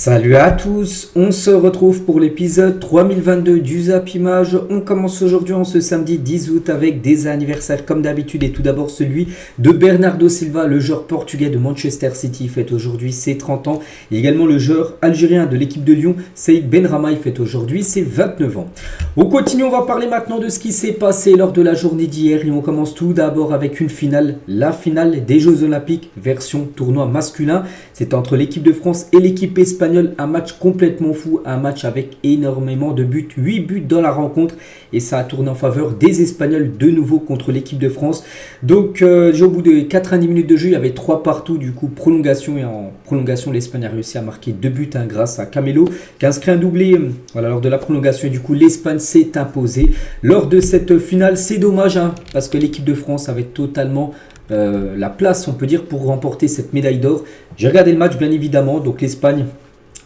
Salut à tous, on se retrouve pour l'épisode 3022 du Zap Image. On commence aujourd'hui en ce samedi 10 août avec des anniversaires comme d'habitude et tout d'abord celui de Bernardo Silva, le joueur portugais de Manchester City, fête aujourd'hui ses 30 ans. Et également le joueur algérien de l'équipe de Lyon, Saïd Benrahma, fête aujourd'hui ses 29 ans. On continue, on va parler maintenant de ce qui s'est passé lors de la journée d'hier et on commence tout d'abord avec une finale, la finale des Jeux Olympiques version tournoi masculin. C'est entre l'équipe de France et l'équipe espagnole, un match complètement fou, un match avec énormément de buts, 8 buts dans la rencontre et ça a tourné en faveur des Espagnols de nouveau contre l'équipe de France. Donc au bout de 90 minutes de jeu, il y avait 3 partout, du coup prolongation et en prolongation l'Espagne a réussi à marquer 2 buts grâce à Camelo qui a inscrit un doublé lors de la prolongation et du coup l'Espagne s'est imposée. Lors de cette finale, c'est dommage parce que l'équipe de France avait totalement la place, on peut dire, pour remporter cette médaille d'or. J'ai regardé le match bien évidemment, donc l'Espagne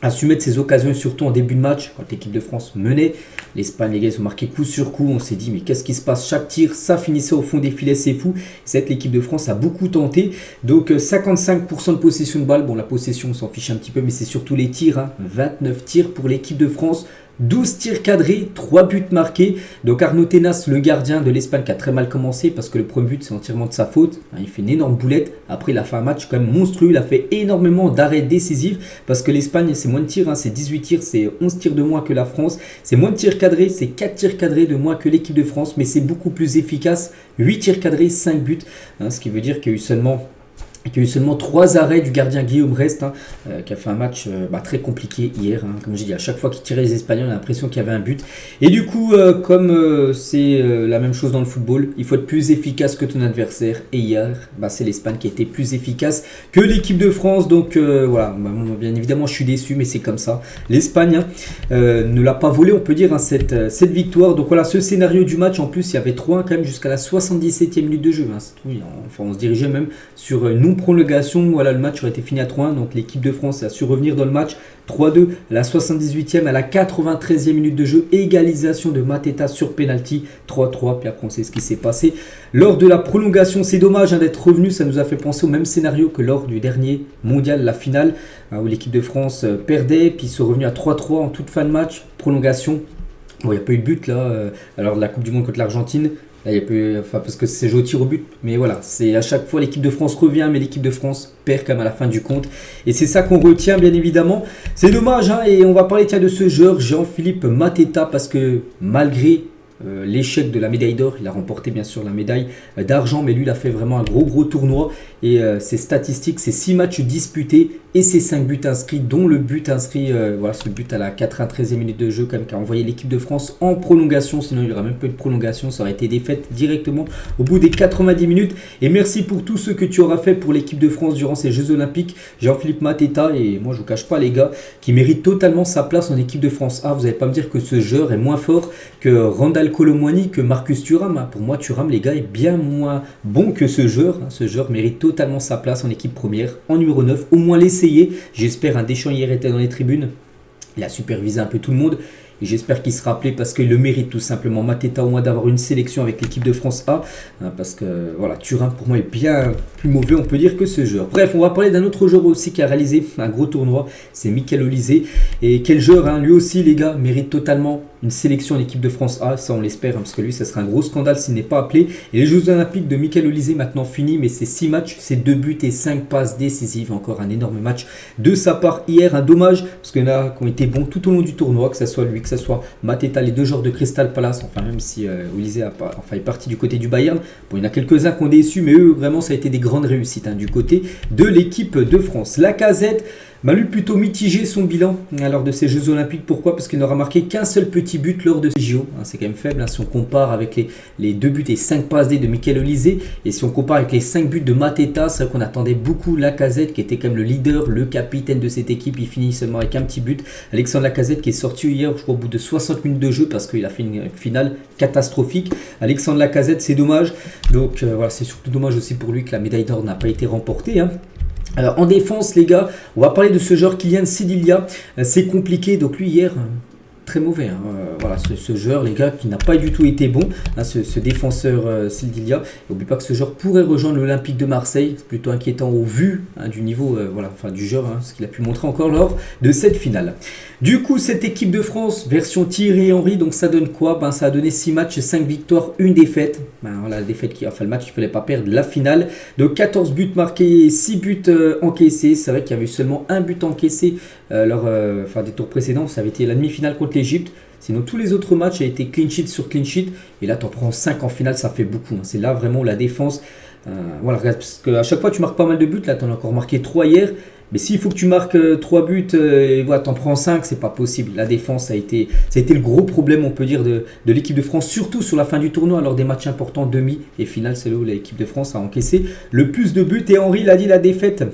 a su mettre ses occasions surtout en début de match quand l'équipe de France menait. L'Espagne, les gars, ils ont marqué coup sur coup. On s'est dit mais qu'est-ce qui se passe? Chaque tir, ça finissait au fond des filets, c'est fou. C'est que l'équipe de France a beaucoup tenté. Donc 55% de possession de balle. Bon, la possession, on s'en fiche un petit peu, mais c'est surtout les tirs. 29 tirs pour l'équipe de France. 12 tirs cadrés, 3 buts marqués. Donc Arnaud Tenas, le gardien de l'Espagne, qui a très mal commencé parce que le premier but c'est entièrement de sa faute. Il fait une énorme boulette. Après il a fait un match quand même monstrueux. Il a fait énormément d'arrêts décisifs parce que l'Espagne c'est moins de tirs. C'est 18 tirs, c'est 11 tirs de moins que la France. C'est moins de tirs cadrés, c'est 4 tirs cadrés de moins que l'équipe de France. Mais c'est beaucoup plus efficace. 8 tirs cadrés, 5 buts. Ce qui veut dire qu'il y a eu seulement 3 arrêts du gardien Guillaume Rest qui a fait un match très compliqué hier. Comme j'ai dit, à chaque fois qu'il tirait les Espagnols, on a l'impression qu'il y avait un but. Et du coup, comme c'est la même chose dans le football, il faut être plus efficace que ton adversaire. Et hier, c'est l'Espagne qui a été plus efficace que l'équipe de France. Donc voilà, bien évidemment, je suis déçu, mais c'est comme ça. L'Espagne ne l'a pas volé, on peut dire, cette victoire. Donc voilà, ce scénario du match, en plus, il y avait 3-1 quand même jusqu'à la 77e minute de jeu. On se dirigeait même sur une prolongation, voilà, le match aurait été fini à 3-1, donc l'équipe de France a su revenir dans le match. 3-2 à la 78e, à la 93e minute de jeu, égalisation de Mateta sur penalty, 3-3, puis après on sait ce qui s'est passé. Lors de la prolongation, c'est dommage d'être revenu, ça nous a fait penser au même scénario que lors du dernier mondial, la finale, où l'équipe de France perdait, puis ils sont revenus à 3-3 en toute fin de match, prolongation. Bon, il n'y a pas eu de but là, alors de la Coupe du Monde contre l'Argentine. Là, il y a peu, parce que c'est joué au tir au but, mais voilà, c'est à chaque fois l'équipe de France revient, mais l'équipe de France perd quand même à la fin du compte. Et c'est ça qu'on retient, bien évidemment. C'est dommage, et on va parler de ce joueur, Jean-Philippe Mateta, parce que malgré l'échec de la médaille d'or, il a remporté bien sûr la médaille d'argent, mais lui il a fait vraiment un gros tournoi. Et ses statistiques, c'est 6 matchs disputés et ses 5 buts inscrits, dont le but inscrit, ce but à la 93e minute de jeu, qui a envoyé l'équipe de France en prolongation. Sinon il n'y aurait même pas eu de prolongation, ça aurait été défaite directement au bout des 90 minutes. Et merci pour tout ce que tu auras fait pour l'équipe de France durant ces Jeux Olympiques, Jean-Philippe Mateta. Et moi je vous cache pas les gars, qui mérite totalement sa place en équipe de France A. Vous n'allez pas me dire que ce joueur est moins fort que Randal Kolo Muani, que Marcus Thuram. Pour moi Thuram les gars est bien moins bon que ce joueur. Ce joueur mérite totalement sa place en équipe première, en numéro 9, au moins l'essayer. J'espère, Deschamps hier était dans les tribunes, il a supervisé un peu tout le monde et j'espère qu'il sera appelé parce qu'il le mérite tout simplement. Mateta au moins d'avoir une sélection avec l'équipe de France A, parce que voilà, Thuram pour moi est bien plus mauvais on peut dire que ce joueur. Bref, on va parler d'un autre joueur aussi qui a réalisé un gros tournoi, c'est Michael Olise. Et quel joueur, lui aussi les gars, mérite totalement une sélection en équipe de France A, ça on l'espère, parce que lui ça serait un gros scandale s'il n'est pas appelé. Et les Jeux Olympiques de Michael Olise maintenant finis, mais c'est 6 matchs, c'est 2 buts et 5 passes décisives, encore un énorme match de sa part hier. Un dommage parce qu'il y en a qui ont été bons tout au long du tournoi, que ce soit lui, que ce soit Mateta, les 2 joueurs de Crystal Palace, enfin même si Olise est parti du côté du Bayern. Bon, il y en a quelques-uns qui ont déçu, mais eux vraiment ça a été des grandes réussites du côté de l'équipe de France. Lacazette, lui plutôt mitigé son bilan lors de ces Jeux Olympiques. Pourquoi? Parce qu'il n'aura marqué qu'un seul petit but lors de ces JO. C'est quand même faible si on compare avec les 2 buts et 5 passes D de Michael Olise. Et si on compare avec les 5 buts de Mateta, c'est vrai qu'on attendait beaucoup Lacazette qui était quand même le leader, le capitaine de cette équipe. Il finit seulement avec un petit but. Alexandre Lacazette qui est sorti hier, je crois, au bout de 60 minutes de jeu parce qu'il a fait une finale catastrophique. Alexandre Lacazette, c'est dommage. Donc voilà, c'est surtout dommage aussi pour lui que la médaille d'or n'a pas été remportée. En défense les gars, on va parler de ce joueur Kylian Sédilia. C'est compliqué, donc lui hier très mauvais. Hein. Voilà, ce joueur, les gars, qui n'a pas du tout été bon, hein, ce défenseur Sildilia. N'oublie pas que ce joueur pourrait rejoindre l'Olympique de Marseille. C'est plutôt inquiétant au vu hein, du niveau du joueur, hein, ce qu'il a pu montrer encore lors de cette finale. Du coup, cette équipe de France, version Thierry Henry, donc ça donne quoi? Ça a donné 6 matchs, 5 victoires, 1 défaite. Voilà, la défaite le match, il ne fallait pas perdre la finale. Donc 14 buts marqués, 6 buts encaissés. C'est vrai qu'il y avait eu seulement un but encaissé lors des tours précédents. Ça avait été la demi-finale contre l'Égypte. Sinon, tous les autres matchs ont été clean sheet sur clean sheet. Et là, tu en prends 5 en finale, ça fait beaucoup. Hein. C'est là vraiment la défense. Voilà, regarde, parce qu'à chaque fois, tu marques pas mal de buts. Là, tu en as encore marqué 3 hier. Mais s'il faut que tu marques 3 buts et voilà, t'en prends 5, c'est pas possible. La défense, ça a été le gros problème, on peut dire, de l'équipe de France, surtout sur la fin du tournoi, lors des matchs importants, demi et finale, c'est là où l'équipe de France a encaissé le plus de buts. Et Henry l'a dit, la défaite,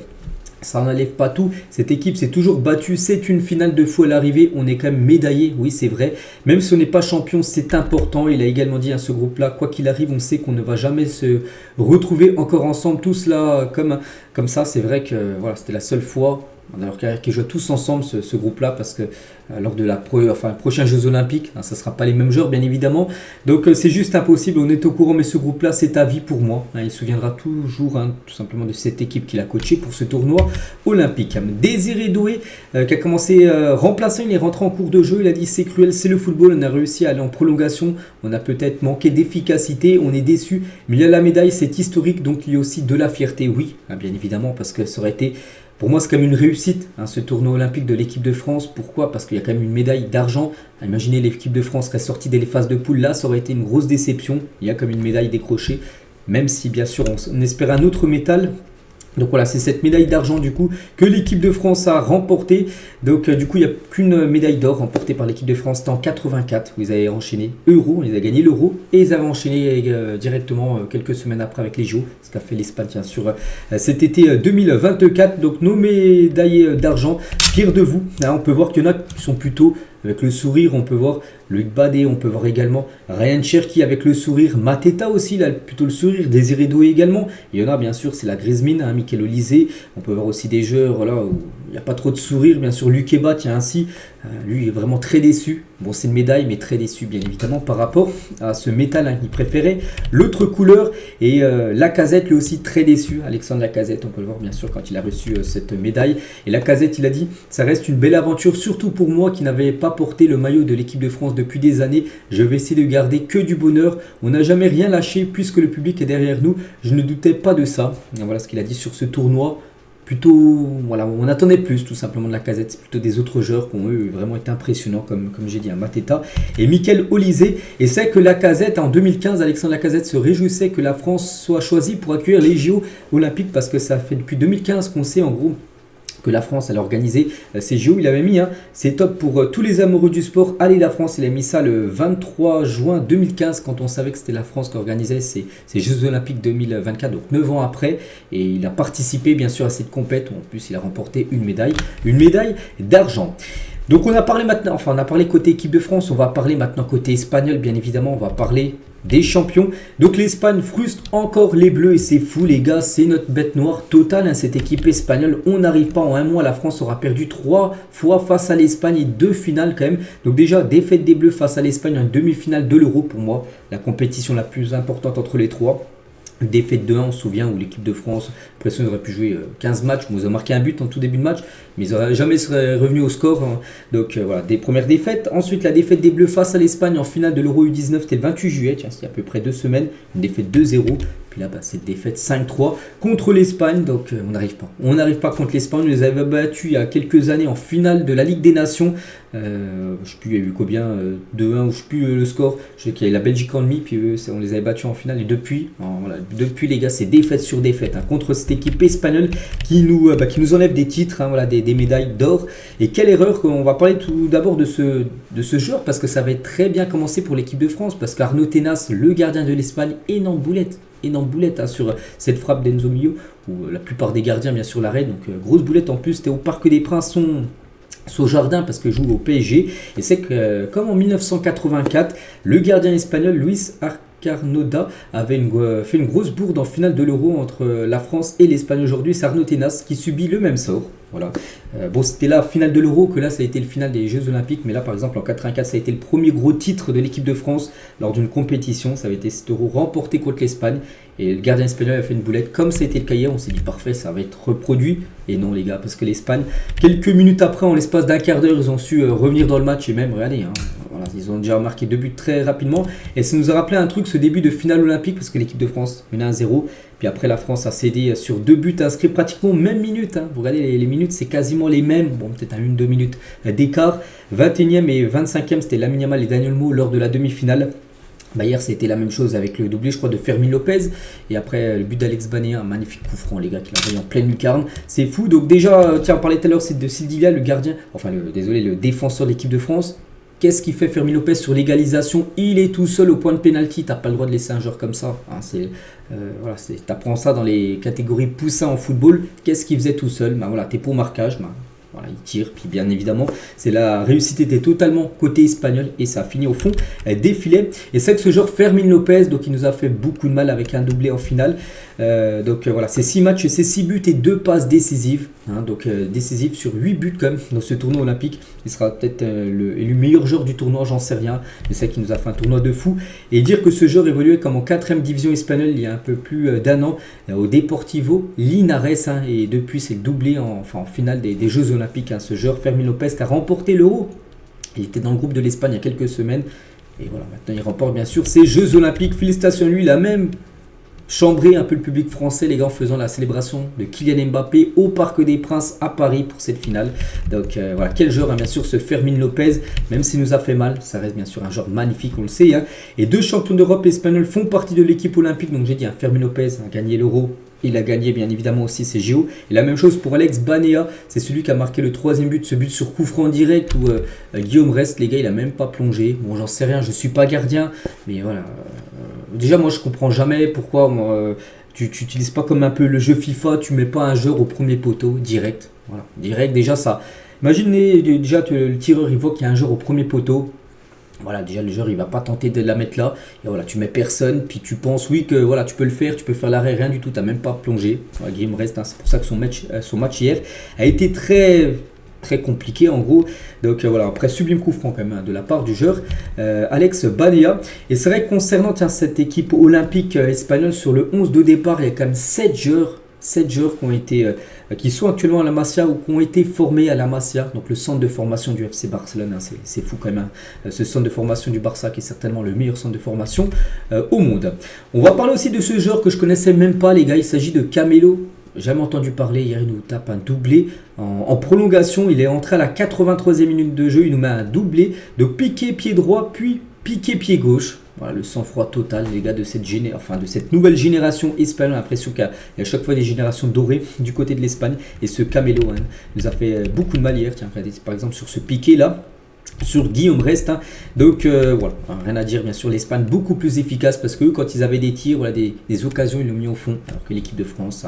ça n'enlève pas tout. Cette équipe s'est toujours battue. C'est une finale de fou à l'arrivée. On est quand même médaillé. Oui, c'est vrai. Même si on n'est pas champion, c'est important. Il a également dit à ce groupe-là, quoi qu'il arrive, on sait qu'on ne va jamais se retrouver encore ensemble. Tous là, comme ça. C'est vrai que voilà, c'était la seule fois. D'ailleurs, qu'ils jouent tous ensemble, ce groupe-là, parce que lors de prochains Jeux Olympiques, ça ne sera pas les mêmes joueurs, bien évidemment. Donc, c'est juste impossible. On est au courant, mais ce groupe-là, c'est à vie pour moi. Il se souviendra toujours, tout simplement, de cette équipe qu'il a coachée pour ce tournoi olympique. Désiré Doué, qui a commencé remplaçant, il est rentré en cours de jeu. Il a dit, c'est cruel, c'est le football. On a réussi à aller en prolongation. On a peut-être manqué d'efficacité. On est déçu. Mais il y a la médaille, c'est historique. Donc, il y a aussi de la fierté. Oui, bien évidemment, parce que ça aurait été... Pour moi, c'est quand même une réussite, ce tournoi olympique de l'équipe de France. Pourquoi? Parce qu'il y a quand même une médaille d'argent. Imaginez l'équipe de France serait sortie des phases de poule. Là, ça aurait été une grosse déception. Il y a comme une médaille décrochée. Même si, bien sûr, on espère un autre métal. Donc voilà, c'est cette médaille d'argent du coup que l'équipe de France a remportée. Donc du coup, il n'y a qu'une médaille d'or remportée par l'équipe de France. C'était en 84 où ils avaient enchaîné Euro, ils avaient gagné l'Euro et ils avaient enchaîné directement quelques semaines après avec les JO, ce qu'a fait l'Espagne sur cet été 2024. Donc nos médailles d'argent, fiers de vous. Là, on peut voir qu'il y en a qui sont plutôt avec le sourire. On peut voir Luc Badé, on peut voir également Ryan Cherki avec le sourire, Mateta aussi, il a plutôt le sourire, Désiré Doué également. Il y en a bien sûr, c'est la grise mine, Michael Olysée. On peut voir aussi des joueurs là où il n'y a pas trop de sourire, bien sûr Lukeba, tiens ainsi, lui il est vraiment très déçu. Bon, c'est une médaille, mais très déçu bien évidemment par rapport à ce métal qu'il préférait. L'autre couleur, et Lacazette lui aussi très déçu. Alexandre Lacazette, on peut le voir bien sûr quand il a reçu cette médaille. Et Lacazette, il a dit, ça reste une belle aventure, surtout pour moi qui n'avais pas porté le maillot de l'équipe de France depuis des années. Je vais essayer de garder que du bonheur. On n'a jamais rien lâché puisque le public est derrière nous. Je ne doutais pas de ça. Et voilà ce qu'il a dit sur ce tournoi. Plutôt, voilà, on attendait plus tout simplement de Lacazette. C'est plutôt des autres joueurs qui ont vraiment été impressionnants, comme j'ai dit, Mateta et Michael Olysée. Et c'est que Lacazette, en 2015, Alexandre Lacazette se réjouissait que la France soit choisie pour accueillir les JO Olympiques parce que ça fait depuis 2015 qu'on sait en gros que la France allait organiser ces JO. Il avait mis, c'est top pour tous les amoureux du sport. Allez la France, il a mis ça le 23 juin 2015 quand on savait que c'était la France qui organisait ces Jeux Olympiques 2024, donc 9 ans après. Et il a participé bien sûr à cette compète. En plus, il a remporté une médaille d'argent. Donc on a parlé maintenant, on a parlé côté équipe de France, on va parler maintenant côté espagnol, bien évidemment, on va parler des champions. Donc l'Espagne frustre encore les Bleus et c'est fou les gars, c'est notre bête noire totale, cette équipe espagnole. On n'arrive pas en un mois, la France aura perdu 3 fois face à l'Espagne et 2 finales quand même. Donc déjà, défaite des Bleus face à l'Espagne en demi-finale de l'Euro pour moi, la compétition la plus importante entre les trois. Défaite de 1, on se souvient, où l'équipe de France, pression, ils auraient pu jouer 15 matchs, ils ont marqué un but en tout début de match, mais ils n'auraient jamais seraient revenus au score. Donc voilà, des premières défaites. Ensuite, la défaite des Bleus face à l'Espagne en finale de l'Euro U19, c'était le 28 juillet, tiens, c'est il y a à peu près 2 semaines, une défaite 2-0. Puis là, cette défaite 5-3 contre l'Espagne, donc on n'arrive pas. On n'arrive pas contre l'Espagne, on les avait battus il y a quelques années en finale de la Ligue des Nations. Je ne sais plus, il y a eu combien 2-1, ou je ne sais plus le score. Je sais qu'il y a eu la Belgique en demi, puis eux, on les avait battus en finale. Et depuis, les gars, c'est défaite sur défaite contre cette équipe espagnole qui nous enlève des titres, des médailles d'or. Et quelle erreur, on va parler tout d'abord de ce joueur, parce que ça va être très bien commencé pour l'équipe de France, parce qu'Arnaud Tenas, le gardien de l'Espagne, énorme boulette sur cette frappe d'Enzo Millo, où la plupart des gardiens bien sûr l'arrêtent, donc grosse boulette. En plus, c'était au Parc des Princes, au jardin, parce que joue au PSG. Et c'est que comme en 1984, le gardien espagnol Luis Carnoda avait fait une grosse bourde en finale de l'Euro entre la France et l'Espagne aujourd'hui. C'est Arnaud Tenas qui subit le même sort. Voilà. Bon, c'était la finale de l'Euro que là, ça a été le final des Jeux Olympiques. Mais là, par exemple, en 84, ça a été le premier gros titre de l'équipe de France lors d'une compétition. Ça avait été cet Euro remporté contre l'Espagne. Et le gardien espagnol a fait une boulette. Comme ça a été le cas hier, on s'est dit parfait, ça va être reproduit. Et non, les gars, parce que l'Espagne, quelques minutes après, en l'espace d'un quart d'heure, ils ont su revenir dans le match. Et même, regardez, voilà, ils ont déjà marqué 2 buts très rapidement. Et ça nous a rappelé un truc, ce début de finale olympique, parce que l'équipe de France menait 1-0. Puis après, la France a cédé sur 2 buts inscrits pratiquement même minute. Vous regardez, les minutes, c'est quasiment les mêmes. Bon, peut-être à 1-2 minutes d'écart. 21e et 25e, c'était Lamine Yamal et Daniel Olmo lors de la demi-finale. Hier, c'était la même chose avec le doublé, je crois, de Fermín López. Et après, le but d'Alex Banea, un magnifique coup franc, les gars, qu'il a envoyé en pleine lucarne. C'est fou. Donc déjà, tiens, on parlait tout à l'heure, c'est de Sildilia, le gardien, enfin, le défenseur de l'équipe de France. Qu'est-ce qu'il fait Fermín López sur l'égalisation? Il est tout seul au point de pénalty. T'as pas le droit de laisser un joueur comme ça. Voilà, t'apprends ça dans les catégories poussins en football. Qu'est-ce qu'il faisait tout seul? Voilà, t'es pour marquage. Voilà, il tire, puis bien évidemment, c'est la réussite était totalement côté espagnol et ça a fini au fond des filets. Et c'est que ce joueur Fermín López, donc il nous a fait beaucoup de mal avec un doublé en finale. Voilà, c'est 6 matchs, c'est 6 buts et 2 passes décisives. Décisives sur 8 buts quand même dans ce tournoi olympique. Il sera peut-être élu meilleur joueur du tournoi, j'en sais rien. Mais c'est qu'il nous a fait un tournoi de fou. Et dire que ce joueur évoluait comme en 4ème division espagnole il y a un peu plus d'un an au Deportivo Linares. Et depuis, c'est le doublé en finale des Jeux olympiques. Ce joueur Fermín López qui a remporté l'Euro. Il était dans le groupe de l'Espagne il y a quelques semaines. Et voilà, maintenant il remporte bien sûr ces Jeux olympiques. Félicitations à lui, il a même chambrer un peu le public français, les gars, en faisant la célébration de Kylian Mbappé au Parc des Princes à Paris pour cette finale. Donc voilà, quel joueur, bien sûr, ce Fermín López, même s'il nous a fait mal, ça reste bien sûr un joueur magnifique, on le sait. Et 2 champions d'Europe espagnols font partie de l'équipe olympique. Donc j'ai dit, Fermín López a gagné l'Euro. Il a gagné bien évidemment aussi ses JO. Et la même chose pour Alex Banea, c'est celui qui a marqué le 3e but, ce but sur coup franc direct où Guillaume Rest, les gars, il a même pas plongé. Bon, j'en sais rien, je suis pas gardien, mais voilà. Déjà, moi je comprends jamais pourquoi tu n'utilises pas comme un peu le jeu FIFA, tu mets pas un joueur au premier poteau direct. Voilà, direct, déjà ça. Imaginez déjà le tireur il voit qu'il y a un joueur au premier poteau. Voilà, déjà le joueur il va pas tenter de la mettre là. Et voilà, tu mets personne, puis tu penses oui que voilà, tu peux le faire, tu peux faire l'arrêt, rien du tout, tu n'as même pas plongé. Voilà, Guillaume Rest, c'est pour ça que son match hier a été très compliqué en gros. Donc voilà, après sublime coup franc quand même de la part du joueur Alex Banea. Et c'est vrai que concernant cette équipe olympique espagnole, sur le 11 de départ, il y a quand même 7 joueurs qui sont actuellement à la Masia ou qui ont été formés à la Masia, donc le centre de formation du FC Barcelone. C'est fou quand même, ce centre de formation du Barça qui est certainement le meilleur centre de formation au monde. On va parler aussi de ce joueur que je connaissais même pas, les gars. Il s'agit de Camelo. Jamais entendu parler. Hier, il nous tape un doublé en prolongation. Il est entré à la 83e minute de jeu. Il nous met un doublé de piqué pied droit, puis piqué pied gauche. Voilà, le sang-froid total, les gars, de cette nouvelle génération espagnole. L'impression qu'il y a à chaque fois des générations dorées du côté de l'Espagne. Et ce Camelo nous a fait beaucoup de mal hier. Tiens, regardez, par exemple, sur ce piqué-là, sur Guillaume Rest. Donc voilà, rien à dire, bien sûr, l'Espagne beaucoup plus efficace parce que quand ils avaient des tirs, voilà, des occasions, ils l'ont mis au fond. Alors que l'équipe de France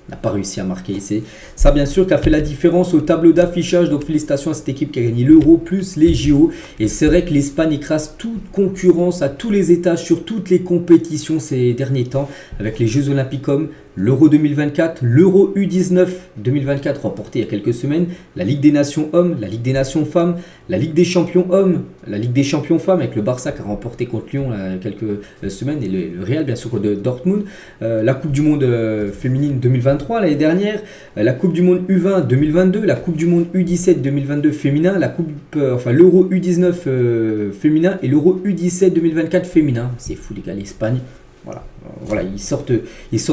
n'a pas réussi à marquer. C'est ça, bien sûr, qui a fait la différence au tableau d'affichage. Donc félicitations à cette équipe qui a gagné l'Euro plus les JO. Et c'est vrai que l'Espagne écrase toute concurrence à tous les étages sur toutes les compétitions ces derniers temps, avec les Jeux Olympiques comme l'Euro 2024, l'Euro U19 2024 remporté il y a quelques semaines, la Ligue des Nations Hommes, la Ligue des Nations Femmes, la Ligue des Champions Hommes, la Ligue des Champions Femmes avec le Barça qui a remporté contre Lyon il y a quelques semaines et le Real bien sûr de Dortmund, la Coupe du Monde féminine 2023 l'année dernière, la Coupe du Monde U20 2022, la Coupe du Monde U17 2022 féminin, l'Euro U19 féminin et l'Euro U17 2024 féminin. C'est fou les gars, l'Espagne. Voilà, ils sortent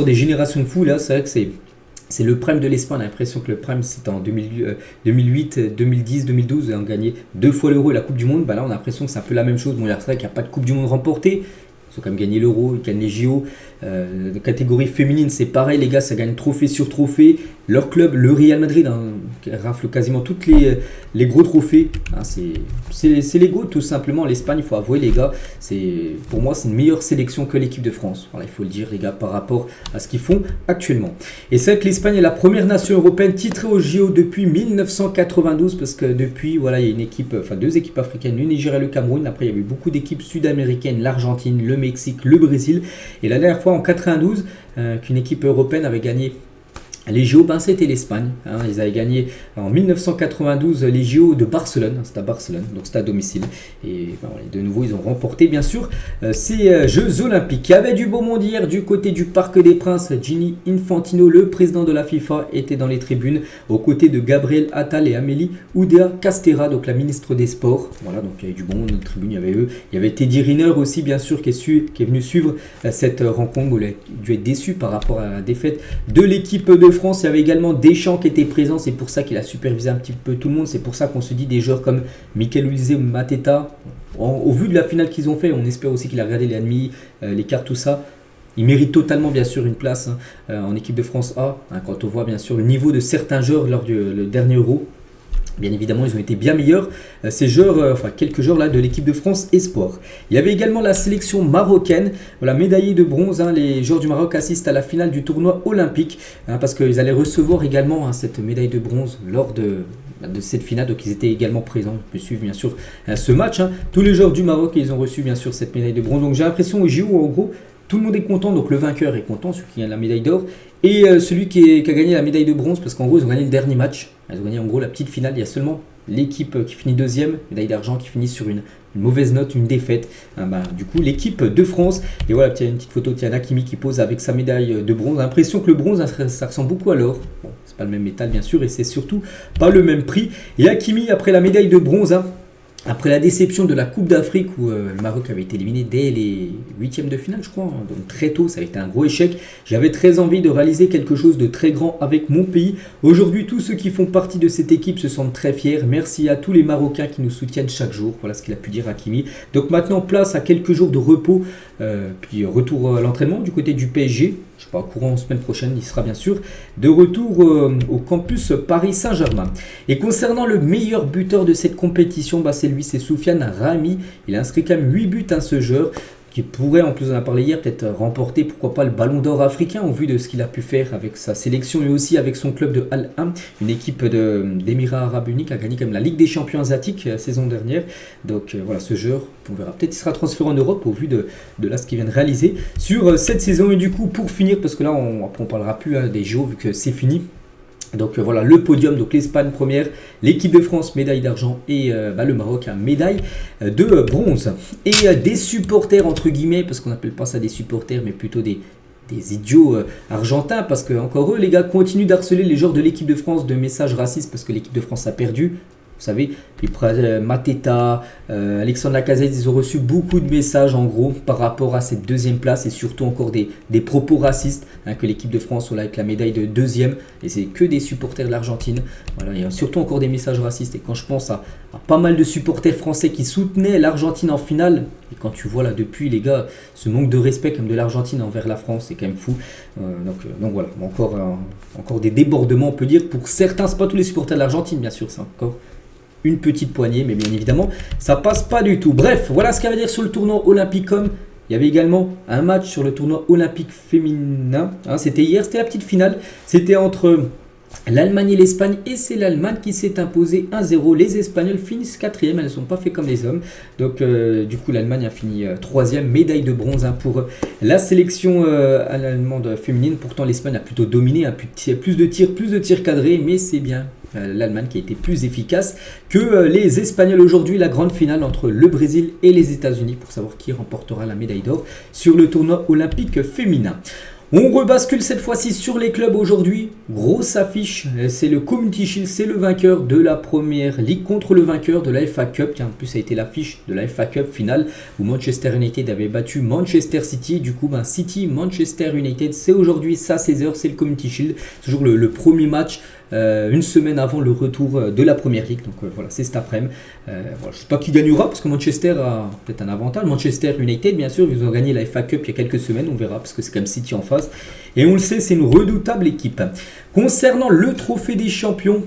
des générations de fous là. C'est vrai que c'est le prime de l'Espagne. On a l'impression que le prime c'était en 2008, 2010, 2012 et on gagnait 2 fois l'Euro et la Coupe du Monde. Là on a l'impression que c'est un peu la même chose. Bon, c'est vrai qu'il n'y a pas de Coupe du Monde remportée. Ils ont quand même gagné l'Euro, ils gagnent les JO. De catégorie féminine, c'est pareil, les gars, ça gagne trophée sur trophée. leur club, le Real Madrid, hein, qui rafle quasiment toutes les gros trophées. Hein, c'est les GOAT tout simplement. L'Espagne, il faut avouer les gars, pour moi c'est une meilleure sélection que l'équipe de France. Voilà, il faut le dire les gars par rapport à ce qu'ils font actuellement. Et c'est vrai que l'Espagne est la première nation européenne titrée au JO depuis 1992 parce que depuis, voilà, il y a une équipe, enfin deux équipes africaines, le Nigeria et le Cameroun. Après, il y avait beaucoup d'équipes sud-américaines, l'Argentine, le Mexique, le Brésil. Et la dernière fois en 92, qu'une équipe européenne avait gagné les JO, c'était l'Espagne. Hein, ils avaient gagné en 1992 les JO de Barcelone. C'était à Barcelone, donc c'était à domicile. Et de nouveau, ils ont remporté, bien sûr, ces Jeux Olympiques. Il y avait du beau monde hier du côté du Parc des Princes. Gianni Infantino, le président de la FIFA, était dans les tribunes aux côtés de Gabriel Attal et Amélie Oudéa Castéra, donc la ministre des Sports. Voilà, donc il y avait du bon monde dans les tribunes. Il y avait eux. Il y avait Teddy Riner aussi, bien sûr, qui est venu suivre cette rencontre. Où il a dû être déçu par rapport à la défaite de l'équipe de France. Il y avait également Deschamps qui était présent, c'est pour ça qu'il a supervisé un petit peu tout le monde, c'est pour ça qu'on se dit des joueurs comme Mikel Olise ou Mateta, au vu de la finale qu'ils ont fait, on espère aussi qu'il a regardé les ennemis, les cartes, tout ça. Il mérite totalement bien sûr une place en équipe de France A, quand on voit bien sûr le niveau de certains joueurs lors du dernier Euro. Bien évidemment, ils ont été bien meilleurs, ces joueurs, quelques joueurs là de l'équipe de France Espoir. Il y avait également la sélection marocaine, voilà, médaillée de bronze. Les joueurs du Maroc assistent à la finale du tournoi olympique parce qu'ils allaient recevoir également cette médaille de bronze lors de cette finale. Donc ils étaient également présents. On peut suivre bien sûr ce match. Tous les joueurs du Maroc, ils ont reçu bien sûr cette médaille de bronze. Donc j'ai l'impression au JO, en gros, tout le monde est content. Donc le vainqueur est content, celui qui gagne la médaille d'or. Et celui qui a gagné la médaille de bronze, parce qu'en gros, ils ont gagné le dernier match. Ils ont gagné en gros la petite finale. Il y a seulement l'équipe qui finit deuxième, médaille d'argent, qui finit sur une mauvaise note, une défaite. Du coup, l'équipe de France. Et voilà, il y a une petite photo de Hakimi qui pose avec sa médaille de bronze. L'impression que le bronze, ça ressemble beaucoup à l'or. Bon, c'est pas le même métal, bien sûr, et c'est surtout pas le même prix. Et Hakimi, après la médaille de bronze, après la déception de la Coupe d'Afrique où le Maroc avait été éliminé dès les huitièmes de finale, je crois, donc très tôt, ça a été un gros échec. J'avais très envie de réaliser quelque chose de très grand avec mon pays. Aujourd'hui, tous ceux qui font partie de cette équipe se sentent très fiers. Merci à tous les Marocains qui nous soutiennent chaque jour. Voilà ce qu'il a pu dire Hakimi. Donc maintenant, place à quelques jours de repos, puis retour à l'entraînement du côté du PSG. Je ne sais pas, courant semaine prochaine, il sera bien sûr de retour au campus Paris Saint-Germain. Et concernant le meilleur buteur de cette compétition, c'est Soufiane Rami. Il a inscrit quand même 8 buts à ce joueur qui pourrait, en plus on en a parlé hier, peut-être remporter, pourquoi pas, le Ballon d'Or africain au vu de ce qu'il a pu faire avec sa sélection et aussi avec son club de Al-Ahly, une équipe d'Émirats Arabes Unis qui a gagné quand même la Ligue des Champions asiatiques la saison dernière. Donc voilà, ce joueur, on verra, peut-être il sera transféré en Europe au vu de là ce qu'il vient de réaliser sur cette saison. Et du coup, pour finir, parce que là on parlera plus des JO vu que c'est fini. Donc voilà le podium, donc l'Espagne première, l'équipe de France médaille d'argent et le Maroc médaille de bronze. Et des supporters entre guillemets, parce qu'on n'appelle pas ça des supporters mais plutôt des idiots argentins, parce que encore eux les gars continuent d'harceler les joueurs de l'équipe de France de messages racistes parce que l'équipe de France a perdu. Vous savez, Mateta, Alexandre Lacazette, ils ont reçu beaucoup de messages en gros par rapport à cette deuxième place et surtout encore des propos racistes que l'équipe de France avec la médaille de deuxième. Et c'est que des supporters de l'Argentine. Voilà, il y a surtout encore des messages racistes. Et quand je pense à pas mal de supporters français qui soutenaient l'Argentine en finale, et quand tu vois là depuis les gars, ce manque de respect comme de l'Argentine envers la France, c'est quand même fou. Donc voilà, encore des débordements on peut dire. Pour certains, c'est pas tous les supporters de l'Argentine bien sûr, c'est encore une petite poignée, mais bien évidemment, ça passe pas du tout. Bref, voilà ce qu'il y avait à dire sur le tournoi Olympicum. Il y avait également un match sur le tournoi olympique féminin. C'était hier, c'était la petite finale. C'était entre l'Allemagne et l'Espagne, et c'est l'Allemagne qui s'est imposée 1-0. Les Espagnols finissent 4e, elles ne sont pas fait comme les hommes. Donc du coup l'Allemagne a fini 3e, médaille de bronze pour la sélection allemande féminine. Pourtant l'Espagne a plutôt dominé, plus de tirs cadrés, mais c'est bien l'Allemagne qui a été plus efficace que les Espagnols. Aujourd'hui, la grande finale entre le Brésil et les États-Unis pour savoir qui remportera la médaille d'or sur le tournoi olympique féminin. On rebascule cette fois-ci sur les clubs aujourd'hui. Grosse affiche, c'est le Community Shield, c'est le vainqueur de la première ligue contre le vainqueur de la FA Cup. Tiens, en plus, ça a été l'affiche de la FA Cup finale où Manchester United avait battu Manchester City. Du coup, City, Manchester United, c'est aujourd'hui, ça à 16h, c'est le Community Shield. Toujours le premier match. Une semaine avant le retour de la première ligue, donc voilà, c'est cet après-midi. Je ne sais pas qui gagnera parce que Manchester a peut-être un avantage. Manchester United, bien sûr, ils ont gagné la FA Cup il y a quelques semaines, on verra parce que c'est quand même City en face. face. Et on le sait, c'est une redoutable équipe. Concernant le trophée des champions,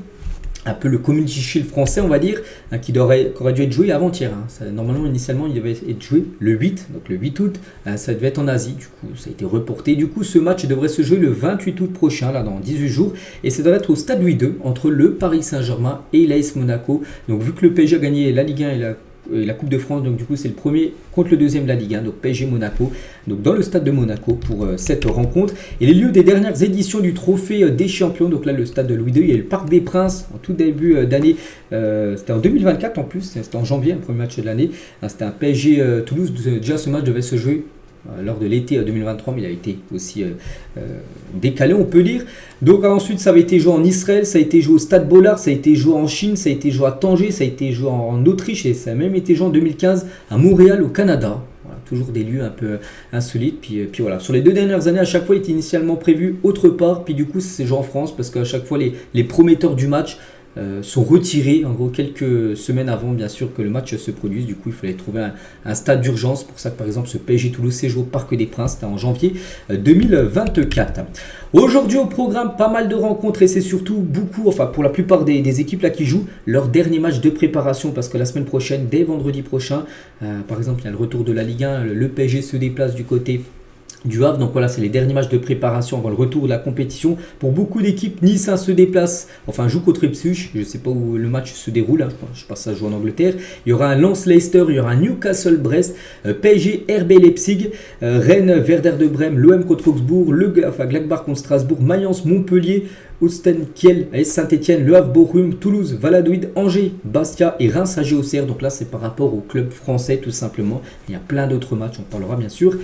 un peu le Community Shield français, on va dire, hein, qui aurait dû être joué avant-hier. Normalement, initialement, il devait être joué le 8, donc le 8 août. Ça devait être en Asie, du coup, ça a été reporté. Du coup, ce match devrait se jouer le 28 août prochain, là, dans 18 jours. Et ça devrait être au stade Louis II, entre le Paris Saint-Germain et l'AS Monaco. Donc, vu que le PSG a gagné la Ligue 1 et la Coupe de France, donc du coup c'est le premier contre le deuxième de la Ligue 1, donc PSG Monaco, donc dans le stade de Monaco pour cette rencontre. Et les lieux des dernières éditions du trophée des champions, donc là le stade de Louis II, il y a le Parc des Princes en tout début d'année, c'était en 2024 en plus, c'était en janvier, le premier match de l'année, c'était un PSG Toulouse, déjà ce match devait se jouer lors de l'été 2023, mais il a été aussi décalé, on peut dire. Donc ensuite, ça avait été joué en Israël, ça a été joué au Stade Bollard, ça a été joué en Chine, ça a été joué à Tanger, ça a été joué en Autriche et ça a même été joué en 2015 à Montréal, au Canada. Voilà, toujours des lieux un peu insolites. Puis voilà, sur les 2 dernières années, à chaque fois, il était initialement prévu autre part. Puis du coup, c'est joué en France parce qu'à chaque fois, les prometteurs du match sont retirés en gros quelques semaines avant bien sûr que le match se produise. Du coup il fallait trouver un stade d'urgence. Pour ça que par exemple ce PSG Toulouse s'est joué au Parc des Princes, c'était en janvier 2024. Aujourd'hui au programme, pas mal de rencontres et c'est surtout beaucoup, enfin pour la plupart des équipes là qui jouent leur dernier match de préparation parce que la semaine prochaine, dès vendredi prochain, par exemple il y a le retour de la Ligue 1, le PSG se déplace du côté du Havre, donc voilà, c'est les derniers matchs de préparation avant le retour de la compétition. Pour beaucoup d'équipes, Nice se déplace, enfin joue contre Ipswich, je ne sais pas où le match se déroule, je pense que ça joue en Angleterre. Il y aura un Lens-Leicester, il y aura un Newcastle-Brest, PSG, RB Leipzig, Rennes, Werder de Brême, l'OM contre Augsbourg, Gladbach contre Strasbourg, Mayence, Montpellier, Holstein Kiel, AS Saint-Etienne, Le Havre, Bochum, Toulouse, Valladolid, Angers, Bastia et Reims AG Auxerre. Donc là, c'est par rapport au club français tout simplement. Il y a plein d'autres matchs, on parlera bien sûr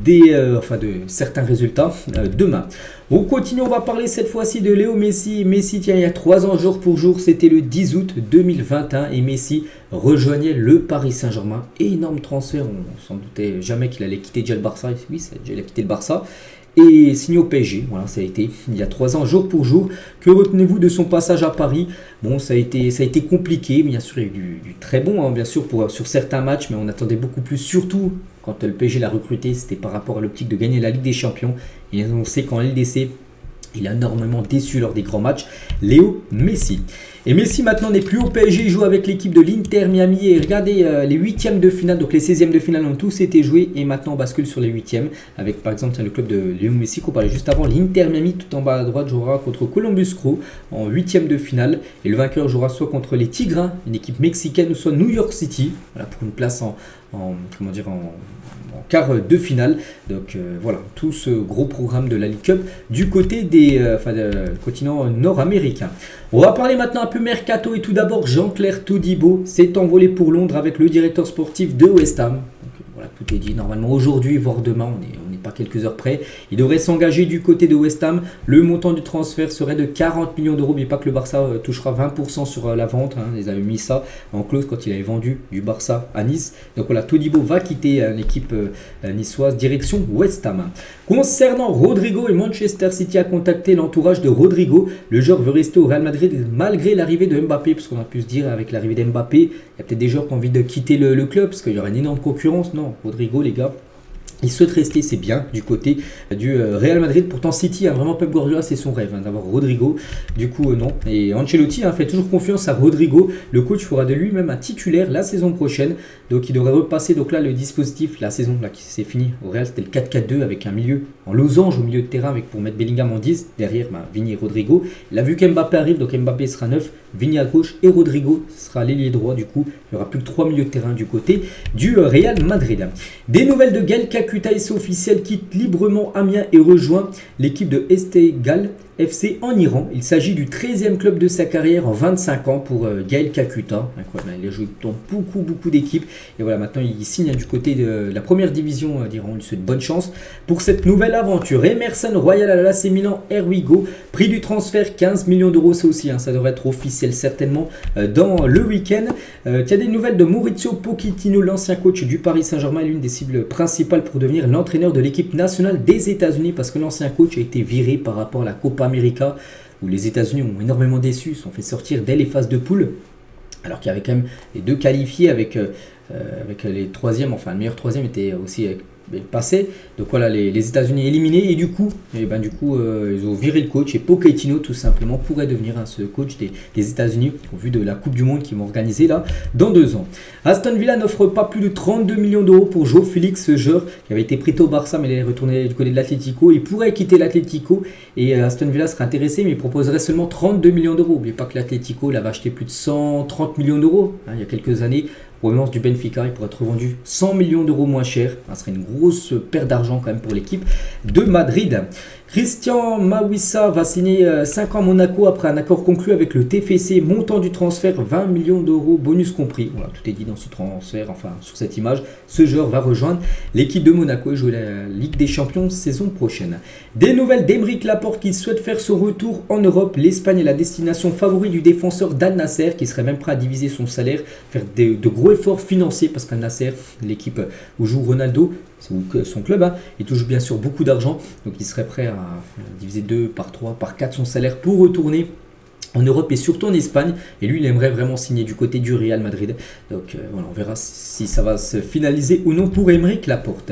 de certains résultats demain. On continue, on va parler cette fois-ci de Léo Messi. Messi, tiens, il y a 3 ans jour pour jour, c'était le 10 août 2021 et Messi rejoignait le Paris Saint-Germain. Énorme transfert, on s'en doutait jamais qu'il allait quitter déjà le Barça. Oui, il a quitté le Barça. Et signé au PSG, voilà, ça a été il y a 3 ans, jour pour jour. Que retenez-vous de son passage à Paris? Bon, ça a été compliqué, bien sûr, il y a eu du très bon, bien sûr, sur certains matchs, mais on attendait beaucoup plus, surtout quand le PSG l'a recruté, c'était par rapport à l'optique de gagner la Ligue des Champions. Et on sait qu'en LDC, il a énormément déçu lors des grands matchs, Léo Messi. Et Messi maintenant n'est plus au PSG, il joue avec l'équipe de l'Inter Miami. Et regardez les 8e de finale, donc les 16e de finale ont tous été joués. Et maintenant on bascule sur les 8e avec par exemple le club de Léo Messi qu'on parlait juste avant. L'Inter Miami tout en bas à droite jouera contre Columbus Crew en 8e de finale. Et le vainqueur jouera soit contre les Tigres, une équipe mexicaine, ou soit New York City, voilà, pour une place en quart de finale. Donc voilà, tout ce gros programme de la League Cup du côté du continent nord-américain. On va parler maintenant un peu mercato et tout d'abord Jean-Claire Todibo s'est envolé pour Londres avec le directeur sportif de West Ham. Voilà, tout est dit. Normalement, aujourd'hui, voire demain, on n'est pas quelques heures près. Il devrait s'engager du côté de West Ham. Le montant du transfert serait de 40 millions d'euros. Mais pas que le Barça touchera 20% sur la vente. Ils avaient mis ça en clause quand il avait vendu du Barça à Nice. Donc voilà, Todibo va quitter l'équipe niçoise, direction West Ham. Concernant Rodrigo, et Manchester City a contacté l'entourage de Rodrigo. Le joueur veut rester au Real Madrid malgré l'arrivée de Mbappé. Parce qu'on a pu se dire avec l'arrivée d'Mbappé, il y a peut-être des joueurs qui ont envie de quitter le club parce qu'il y aura une énorme concurrence. Non, Rodrigo, les gars, il souhaite rester, c'est bien, du côté du Real Madrid. Pourtant, City, vraiment Pep Guardiola, c'est son rêve d'avoir Rodrigo. Du coup, non. Et Ancelotti fait toujours confiance à Rodrigo. Le coach fera de lui-même un titulaire la saison prochaine. Donc, il devrait repasser. Donc là, le dispositif, la saison là, qui s'est finie au Real, c'était le 4-4-2 avec un milieu en losange au milieu de terrain pour mettre Bellingham en 10. Derrière, Vini et Rodrigo. Il a vu qu'Mbappé arrive, donc Mbappé sera 9, Vini à gauche et Rodrigo sera l'ailier droit. Du coup, il n'y aura plus que 3 milieux de terrain du côté du Real Madrid. Des nouvelles de Gaël Kakuta, c'est officiel, quitte librement Amiens et rejoint l'équipe de Esteghlal FC en Iran. Il s'agit du 13e club de sa carrière en 25 ans pour Gaël Kakuta. Incroyable, il a joué dans beaucoup d'équipes. Et voilà, maintenant il signe du côté de la première division d'Iran. Il lui souhaite bonne chance pour cette nouvelle aventure. Emerson Royal à l'AC Milan, here we go. Prix du transfert 15 millions d'euros, ça aussi, ça devrait être officiel certainement dans le week-end. Il y a des nouvelles de Maurizio Pochettino, l'ancien coach du Paris Saint-Germain, l'une des cibles principales pour devenir l'entraîneur de l'équipe nationale des États-Unis, parce que l'ancien coach a été viré par rapport à la Copa América, où les États-Unis ont énormément déçu, se sont fait sortir dès les phases de poule, alors qu'il y avait quand même les 2 qualifiés avec les troisièmes, enfin le meilleur troisième était aussi passé. Donc voilà, les États-Unis éliminés et du coup, ils ont viré le coach et Pochettino tout simplement pourrait devenir ce coach des États-Unis au vu de la Coupe du Monde qu'ils vont organiser là dans 2 ans. Aston Villa n'offre pas plus de 32 millions d'euros pour João Félix, ce joueur qui avait été prêté au Barça mais il est retourné du côté de l'Atlético. Il pourrait quitter l'Atlético et Aston Villa serait intéressé mais il proposerait seulement 32 millions d'euros. N'oubliez pas que l'Atlético l'avait acheté plus de 130 millions d'euros il y a quelques années. Provenance du Benfica, il pourrait être revendu 100 millions d'euros moins cher. Ce serait une grosse perte d'argent quand même pour l'équipe de Madrid. Christian Mawissa va signer 5 ans à Monaco après un accord conclu avec le TFC. Montant du transfert 20 millions d'euros, bonus compris. Voilà, tout est dit dans ce transfert, enfin sur cette image. Ce joueur va rejoindre l'équipe de Monaco et jouer la Ligue des Champions saison prochaine. Des nouvelles d'Aymeric Laporte qui souhaite faire son retour en Europe. L'Espagne est la destination favorite du défenseur d'Al Nasser qui serait même prêt à diviser son salaire, faire de gros efforts financiers parce qu'Al Nasser, l'équipe où joue Ronaldo, son club, il touche bien sûr beaucoup d'argent, donc il serait prêt à diviser 2 par 3 par 4 son salaire pour retourner en Europe et surtout en Espagne. Et lui, il aimerait vraiment signer du côté du Real Madrid. Donc voilà, on verra si ça va se finaliser ou non pour Aymeric Laporte.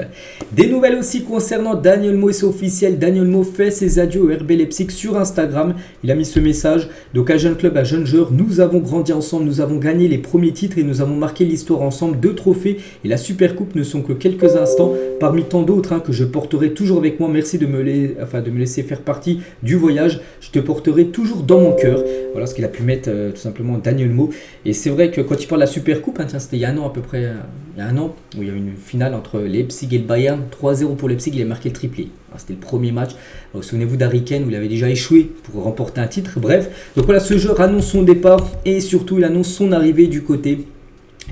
Des nouvelles aussi concernant Daniel Mo, c'est officiel. Daniel Mo fait ses adieux au RB Leipzig sur Instagram. Il a mis ce message. Donc à jeune club, à jeune joueur, nous avons grandi ensemble, nous avons gagné les premiers titres et nous avons marqué l'histoire ensemble. 2 trophées et la Super Coupe ne sont que quelques instants parmi tant d'autres que je porterai toujours avec moi. Merci de me laisser faire partie du voyage. Je te porterai toujours dans mon cœur. Voilà ce qu'il a pu mettre tout simplement Daniel Mo. Et c'est vrai que quand il parle de la Super Coupe, c'était il y a un an à peu près, il y a un an, où il y a eu une finale entre Leipzig et le Bayern, 3-0 pour Leipzig, il a marqué le triplé. C'était le premier match. Souvenez-vous d'Harry Kane où il avait déjà échoué pour remporter un titre. Bref, donc voilà, ce joueur annonce son départ et surtout il annonce son arrivée du côté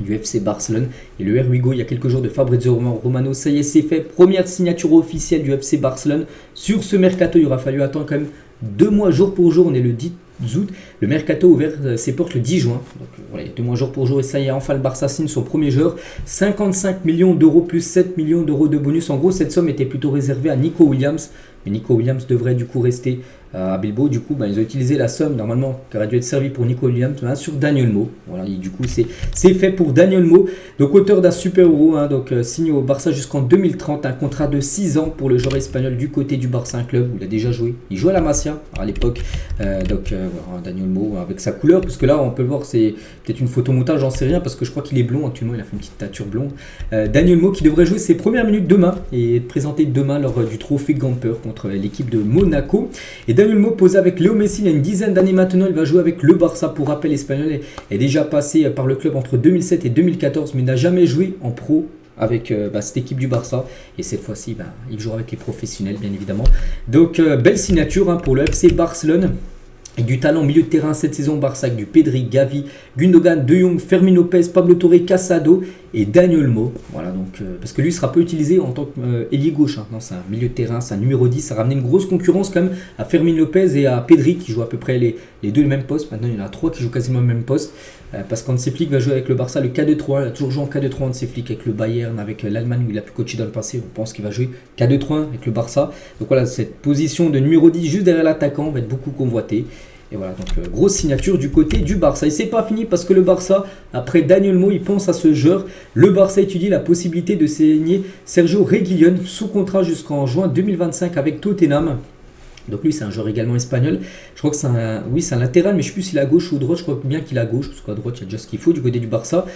du FC Barcelone. Et le Here il y a quelques jours de Fabrizio Romano, ça y est, c'est fait. Première signature officielle du FC Barcelone sur ce mercato. Il aura fallu attendre quand même 2 mois jour pour jour. On est le 10 août. Le mercato a ouvert ses portes le 10 juin. Donc voilà, 2 mois jour pour jour et ça y est, enfin le Barça signe son premier joueur. 55 millions d'euros plus 7 millions d'euros de bonus. En gros, cette somme était plutôt réservée à Nico Williams. Mais Nico Williams devrait du coup rester à Bilbao. Du coup, ils ont utilisé la somme normalement qui aurait dû être servie pour Nico Williams sur Daniel Mo. Voilà, et du coup, c'est fait pour Daniel Mo. Donc, auteur d'un super euro, signé au Barça jusqu'en 2030. Un contrat de 6 ans pour le joueur espagnol du côté du Barça, un club où il a déjà joué. Il jouait à la Masia à l'époque. Daniel Mo avec sa couleur, parce que là, on peut le voir, c'est peut-être une photo montage, j'en sais rien, parce que je crois qu'il est blond actuellement. Il a fait une petite teinture blonde. Daniel Mo qui devrait jouer ses premières minutes demain et être présenté demain lors du trophée Gamper contre l'équipe de Monaco. Et Daniel Mo posé avec Léo Messi il y a une dizaine d'années maintenant. Il va jouer avec le Barça. Pour rappel, l'espagnol est déjà passé par le club entre 2007 et 2014, mais n'a jamais joué en pro avec cette équipe du Barça. Et cette fois-ci, il jouera avec les professionnels, bien évidemment. Donc, belle signature pour le FC Barcelone. Et du talent au milieu de terrain cette saison, Barça avec du Pedri, Gavi, Gundogan, De Jong, Fermin Lopez, Pablo Torre, Casado et Daniel Mo. Voilà, donc, parce que lui ne sera pas utilisé en tant qu'ailier gauche. Non, c'est un milieu de terrain, c'est un numéro 10. Ça a ramené une grosse concurrence quand même à Fermin Lopez et à Pedri qui jouent à peu près les deux le même poste. Maintenant, il y en a 3 qui jouent quasiment le même poste. Parce qu'Hansi Flick va jouer avec le Barça le 4-2-3. Il a toujours joué en 4-2-3 Hansi Flick avec le Bayern, avec l'Allemagne où il a pu coacher dans le passé. On pense qu'il va jouer 4-2-3 avec le Barça. Donc voilà, cette position de numéro 10 juste derrière l'attaquant va être beaucoup convoitée. Et voilà, donc grosse signature du côté du Barça. Et c'est pas fini parce que le Barça, après Daniel Mo, il pense à ce joueur. Le Barça étudie la possibilité de signer Sergio Reguilón sous contrat jusqu'en juin 2025 avec Tottenham. Donc lui c'est un joueur également espagnol. Je crois que c'est un latéral, mais je ne sais plus s'il est à gauche ou à droite. Je crois bien qu'il est à gauche, parce qu'à droite il y a déjà ce qu'il faut du côté du Barça.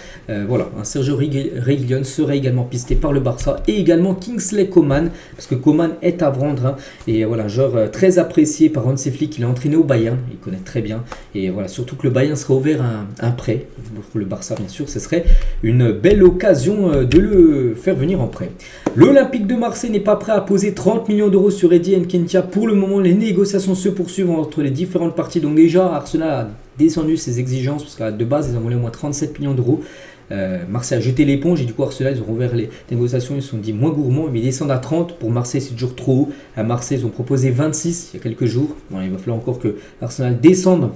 Voilà, un Sergio Reguilón serait également pisté par le Barça. Et également Kingsley Coman, parce que Coman est à vendre. Et voilà, un joueur très apprécié par Hansi Flick. Il est entraîné au Bayern, il connaît très bien. Et voilà, surtout que le Bayern serait ouvert un prêt. Pour le Barça bien sûr, ce serait une belle occasion de le faire venir en prêt. L'Olympique de Marseille n'est pas prêt à poser 30 millions d'euros sur Eddie Nketiah. Pour le moment, les négociations se poursuivent entre les différentes parties. Donc déjà, Arsenal a descendu ses exigences parce qu'à de base, ils ont voulu au moins 37 millions d'euros. Marseille a jeté l'éponge et du coup Arsenal ils ont rouvert les négociations, ils se sont dit moins gourmands, mais ils descendent à 30. Pour Marseille c'est toujours trop haut. À Marseille ils ont proposé 26 il y a quelques jours. Bon, il va falloir encore que Arsenal descende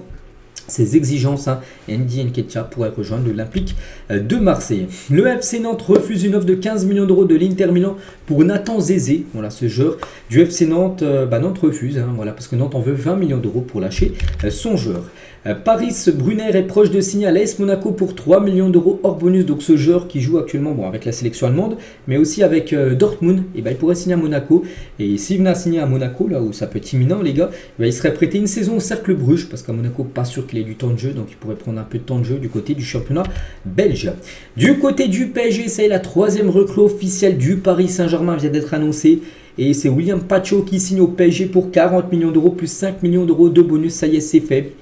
ses exigences. Eddie Nketiah pourrait rejoindre l'Olympique de Marseille. Le FC Nantes refuse une offre de 15 millions d'euros de l'Inter Milan pour Nathan Zézé. Voilà, ce joueur du FC Nantes, Nantes refuse, voilà, parce que Nantes en veut 20 millions d'euros pour lâcher son joueur. Paris Brunner est proche de signer à l'AS Monaco pour 3 millions d'euros hors bonus. Donc ce joueur qui joue actuellement avec la sélection allemande, mais aussi avec Dortmund, il pourrait signer à Monaco. Et s'il venait à signer à Monaco, là où ça peut être imminent les gars, il serait prêté une saison au Cercle Bruges, parce qu'à Monaco, pas sûr qu'il ait du temps de jeu, donc il pourrait prendre un peu de temps de jeu du côté du championnat belge. Du côté du PSG, c'est la troisième recrue officielle du Paris Saint-Germain vient d'être annoncée. Et c'est William Pacho qui signe au PSG pour 40 millions d'euros plus 5 millions d'euros de bonus. Ça y est, c'est fait.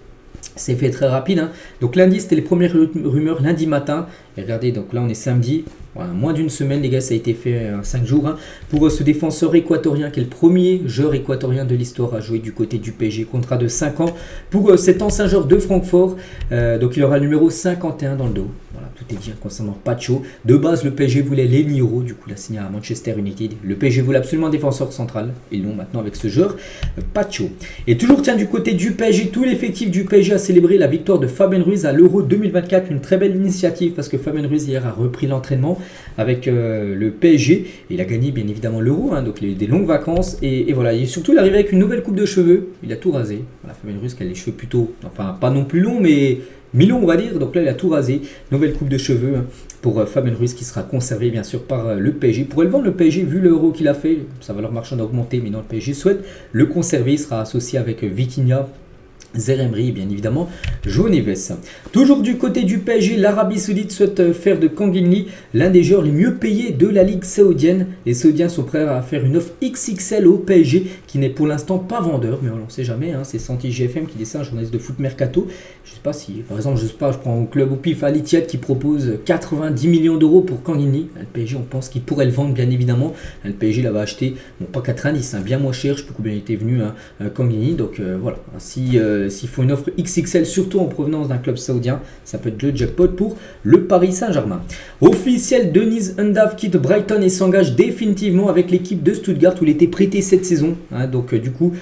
C'est fait très rapide. Donc lundi, c'était les premières rumeurs lundi matin. Et regardez, donc là on est samedi. Voilà, moins d'une semaine, les gars, ça a été fait 5 jours. Pour ce défenseur équatorien, qui est le premier joueur équatorien de l'histoire à jouer du côté du PSG. Contrat de 5 ans pour cet ancien joueur de Francfort. Donc il aura le numéro 51 dans le dos. Voilà, tout est dit concernant Pacho. De base, le PSG voulait Lenny Yoro, du coup, il a signé à Manchester United. Le PSG voulait absolument un défenseur central. Ils l'ont maintenant avec ce joueur, Pacho. Et toujours, tiens, du côté du PSG, tout l'effectif du PSG a célébré la victoire de Fabien Ruiz à l'Euro 2024. Une très belle initiative parce que Fabien Ruiz, hier, a repris l'entraînement avec le PSG. Il a gagné, bien évidemment, l'Euro, donc des longues vacances. Et voilà, et surtout, il est arrivé avec une nouvelle coupe de cheveux. Il a tout rasé. Voilà, Fabien Ruiz qui a les cheveux plutôt, enfin, pas non plus longs, mais mi-long on va dire, donc là il a tout rasé, nouvelle coupe de cheveux pour Fabien Ruiz qui sera conservé bien sûr par le PSG. Pour le vendre, le PSG, vu l'euro qu'il a fait, sa valeur marchande a augmenté, mais non, le PSG souhaite le conserver, il sera associé avec Vitinha, Zeremri, bien évidemment, João Neves. Toujours du côté du PSG, l'Arabie Saoudite souhaite faire de Kangin l'un des joueurs les mieux payés de la Ligue saoudienne. Les Saoudiens sont prêts à faire une offre XXL au PSG qui n'est pour l'instant pas vendeur, mais on ne sait jamais. C'est Santi GFM qui dit ça, un journaliste de foot mercato. Je ne sais pas si, par exemple, je prends au club au pif Al Ittihad qui propose 90 millions d'euros pour Kangin. Le PSG, on pense qu'il pourrait le vendre, bien évidemment. Le PSG l'avait acheté, bon, pas 90, bien moins cher. Je ne sais plus combien il était venu Kangin. Donc voilà, s'il faut une offre XXL, surtout en provenance d'un club saoudien, ça peut être le jackpot pour le Paris Saint-Germain. Officiel, Dennis Undav quitte Brighton et s'engage définitivement avec l'équipe de Stuttgart où il était prêté cette saison. Donc du coup,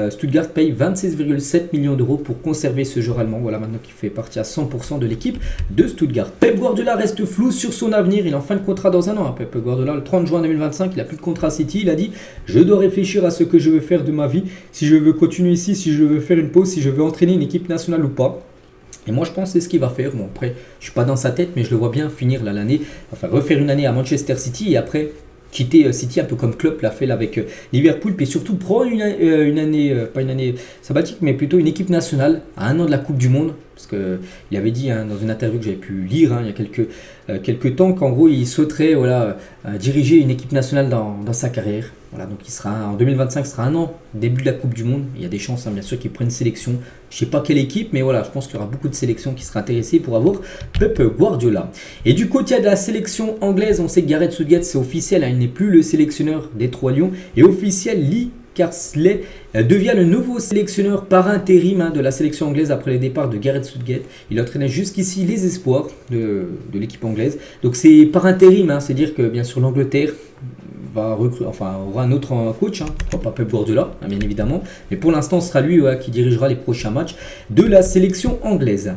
Stuttgart paye 26,7 millions d'euros pour conserver ce joueur allemand. Voilà, maintenant qu'il fait partie à 100% de l'équipe de Stuttgart. Pep Guardiola reste flou sur son avenir. Il est en fin de contrat dans un an. Pep Guardiola, le 30 juin 2025, il n'a plus de contrat City. Il a dit « Je dois réfléchir à ce que je veux faire de ma vie, si je veux continuer ici, si je veux faire une pause, si je veux entraîner une équipe nationale ou pas. » Et moi je pense que c'est ce qu'il va faire. Bon, après, je suis pas dans sa tête, mais je le vois bien finir l'année, enfin refaire une année à Manchester City et après quitter City un peu comme Klopp l'a fait là avec Liverpool, puis surtout prendre une année, pas une année sabbatique, mais plutôt une équipe nationale à un an de la Coupe du Monde. Parce qu'il avait dit dans une interview que j'avais pu lire il y a quelques temps qu'en gros il souhaiterait diriger une équipe nationale dans sa carrière. Voilà, donc il sera en 2025, ce sera un an, début de la Coupe du Monde. Il y a des chances bien sûr qu'il prenne une sélection. Je ne sais pas quelle équipe, mais voilà, je pense qu'il y aura beaucoup de sélections qui seraient intéressées pour avoir Pep Guardiola. Et du côté de la sélection anglaise, on sait que Gareth Southgate, c'est officiel, il n'est plus le sélectionneur des Trois Lions. Et officiel, Lee Carsley devient le nouveau sélectionneur par intérim de la sélection anglaise après les départs de Gareth Southgate. Il entraînait jusqu'ici les espoirs de l'équipe anglaise. Donc c'est par intérim, c'est-à-dire que bien sûr l'Angleterre aura un autre coach, pas Pep Guardiola, bien évidemment, mais pour l'instant ce sera lui qui dirigera les prochains matchs de la sélection anglaise.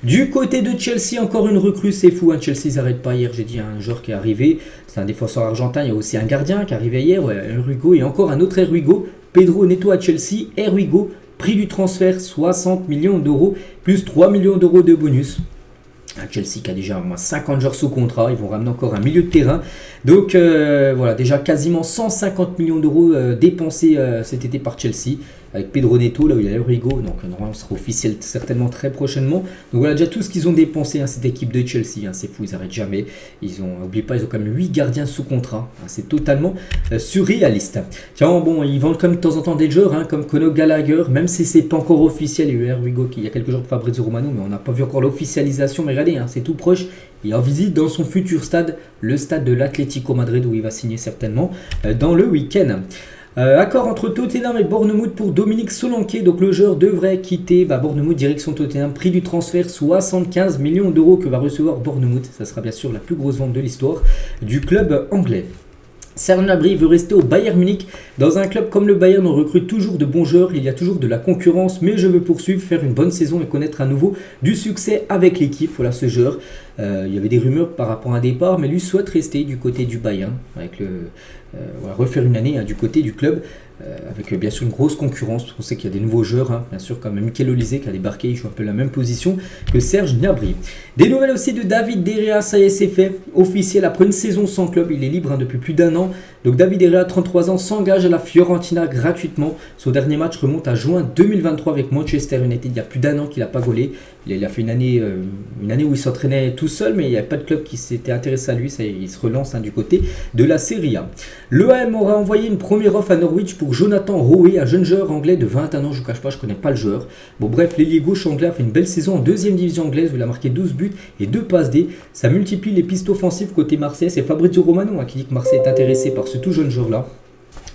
Du côté de Chelsea, encore une recrue, c'est fou, Chelsea n'arrête pas. Hier j'ai dit un joueur qui est arrivé, c'est un défenseur argentin, il y a aussi un gardien qui est arrivé hier, Hugo, et encore un autre Hugo, Pedro Neto à Chelsea, Hugo, prix du transfert 60 millions d'euros, plus 3 millions d'euros de bonus. Chelsea qui a déjà au moins 50 joueurs sous contrat, ils vont ramener encore un milieu de terrain. Donc voilà, déjà quasiment 150 millions d'euros dépensés cet été par Chelsea. Avec Pedro Neto, là où il y a Hugo, donc normalement ce sera officiel certainement très prochainement. Donc voilà déjà tout ce qu'ils ont dépensé, cette équipe de Chelsea, c'est fou, ils n'arrêtent jamais. N'oubliez pas, ils ont quand même 8 gardiens sous contrat, c'est totalement surréaliste. Tiens, bon, ils vendent comme de temps en temps des joueurs, comme Conor Gallagher, même si c'est pas encore officiel. Il y a eu Hugo il y a quelques jours de Fabrizio Romano, mais on n'a pas vu encore l'officialisation. Mais regardez, c'est tout proche. Il est en visite dans son futur stade, le stade de l'Atlético Madrid, où il va signer certainement dans le week-end. Accord entre Tottenham et Bournemouth pour Dominique Solanke. Donc le joueur devrait quitter Bournemouth direction Tottenham. Prix du transfert 75 millions d'euros que va recevoir Bournemouth. Ça sera bien sûr la plus grosse vente de l'histoire du club anglais. Serge Gnabry veut rester au Bayern Munich. Dans un club comme le Bayern, on recrute toujours de bons joueurs, il y a toujours de la concurrence, mais je veux poursuivre, faire une bonne saison et connaître à nouveau du succès avec l'équipe. Voilà ce joueur. Il y avait des rumeurs par rapport à un départ, mais lui souhaite rester du côté du Bayern, avec refaire une année du côté du club. Avec bien sûr une grosse concurrence. On sait qu'il y a des nouveaux joueurs, bien sûr, comme Mikel Olise qui a débarqué, il joue un peu la même position que Serge Gnabry. Des nouvelles aussi de David De Gea, ça y est, c'est fait, officiel, après une saison sans club, il est libre depuis plus d'un an. Donc David De Gea, 33 ans, s'engage à la Fiorentina gratuitement. Son dernier match remonte à juin 2023 avec Manchester United, il y a plus d'un an qu'il n'a pas gaulé. Il a fait une année où il s'entraînait tout seul, mais il n'y a pas de club qui s'était intéressé à lui, il se relance du côté de la Serie A. L'OM aura envoyé une première offre à Norwich pour Jonathan Rowe, un jeune joueur anglais de 21 ans, je ne vous cache pas, je ne connais pas le joueur. Bon bref, l'ailier gauche anglais a fait une belle saison en deuxième division anglaise où il a marqué 12 buts et 2 passes D. Ça multiplie les pistes offensives côté Marseille. C'est Fabrizio Romano qui dit que Marseille est intéressé par ce tout jeune joueur-là.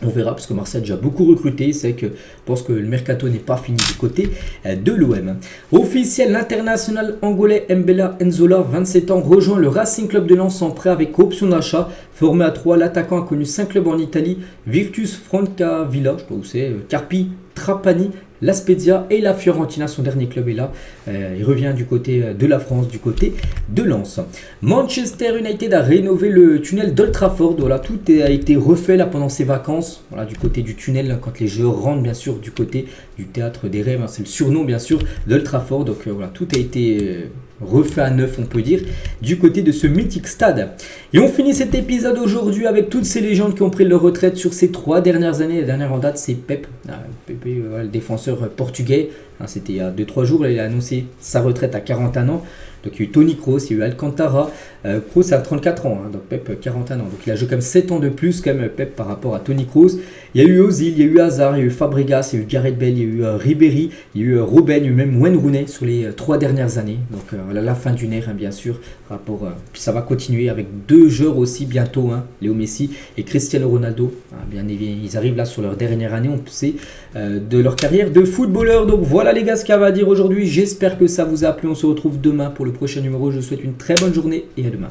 On verra parce que Marseille a déjà beaucoup recruté. C'est que je pense que le mercato n'est pas fini du côté de l'OM. Officiel, l'international angolais Mbela Enzola, 27 ans, rejoint le Racing Club de Lens en prêt avec option d'achat. Formé à 3, l'attaquant a connu 5 clubs en Italie, Virtus Francavilla, je sais pas où c'est, Carpi, Trapani, la Spezia et la Fiorentina, son dernier club est là. Il revient du côté de la France, du côté de Lens. Manchester United a rénové le tunnel d'Old Trafford. Voilà, tout a été refait là pendant ses vacances. Voilà, du côté du tunnel, là, quand les joueurs rentrent bien sûr du côté du théâtre des rêves. C'est le surnom bien sûr d'Old Trafford. Donc voilà, tout a été refait à neuf, on peut dire, du côté de ce mythique stade. Et on finit cet épisode aujourd'hui avec toutes ces légendes qui ont pris leur retraite sur ces 3 dernières années. La dernière en date, c'est Pep, le défenseur portugais. C'était il y a 2-3 jours, il a annoncé sa retraite à 41 ans. Donc il y a eu Toni Kroos, il y a eu Alcantara. Kroos a 34 ans, donc Pep 41 ans. Donc il a joué comme 7 ans de plus quand même Pep par rapport à Toni Kroos. Il y a eu Ozil, il y a eu Hazard, il y a eu Fabregas, il y a eu Gareth Bale, il y a eu Ribéry, il y a eu Robben, il y a eu même Wayne Rooney sur les 3 dernières années. Donc la fin d'une ère bien sûr. Puis ça va continuer avec 2 joueurs aussi bientôt, Léo Messi et Cristiano Ronaldo. Bien évidemment, ils arrivent là sur leur dernière année, on sait, de leur carrière de footballeur. Donc voilà les gars ce qu'il y avait à dire aujourd'hui. J'espère que ça vous a plu. On se retrouve demain pour le prochain numéro. Je vous souhaite une très bonne journée et à demain.